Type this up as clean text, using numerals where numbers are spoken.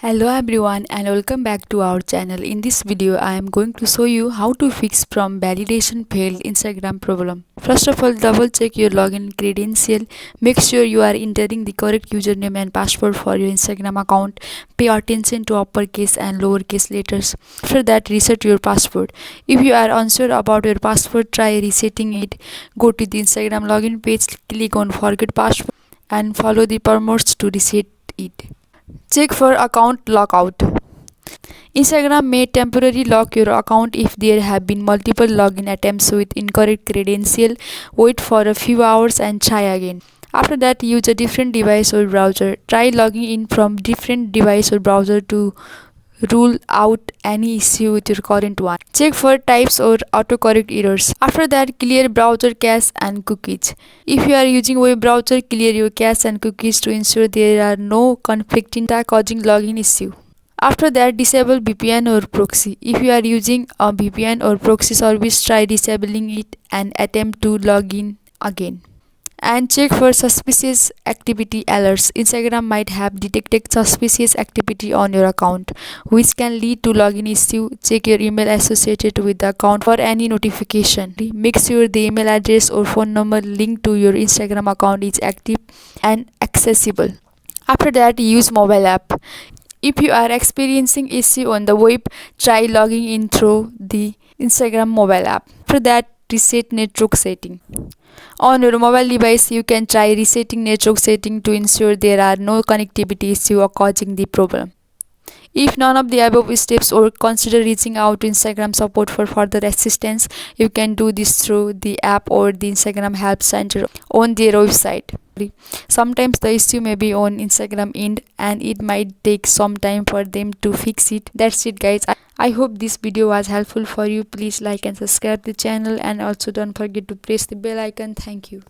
Hello everyone and welcome back to our channel. In this video I am going to show you how to fix from validation failed Instagram problem. First of all, double check your login credential. Make sure you are entering the correct username and password for your Instagram account. Pay attention to uppercase and lowercase letters. After that, reset your password. If you are unsure about your password, try resetting it. Go to the Instagram login page, click on forget password and follow the prompts to reset it. Check for account lockout. Instagram may temporarily lock your account if there have been multiple login attempts with incorrect credential. Wait for a few hours and try again. After that, use a different device or browser. Try logging in from different device or browser to rule out any issue with your current one. Check for types or autocorrect errors. After that, clear browser cache and cookies. If you are using web browser, clear your cache and cookies to ensure there are no conflicting data causing login issue. After that, disable VPN or proxy. If you are using a VPN or proxy service, try disabling it and attempt to log in again. And check for suspicious activity alerts. Instagram might have detected suspicious activity on your account, which can lead to login issue. Check your email associated with the account for any notification. Make sure the email address or phone number linked to your Instagram account is active and accessible. After that, use mobile app. If you are experiencing issue on the web, try logging in through the Instagram mobile app. After that, reset network setting. On your mobile device, you can try resetting network setting to ensure there are no connectivity issue causing the problem. If none of the above steps, or consider reaching out to Instagram support for further assistance. You can do this through the app or the Instagram help center on their website. Sometimes the issue may be on Instagram end and it might take some time for them to fix it. That's it guys. I hope this video was helpful for you. Please like and subscribe the channel and also don't forget to press the bell icon. Thank you.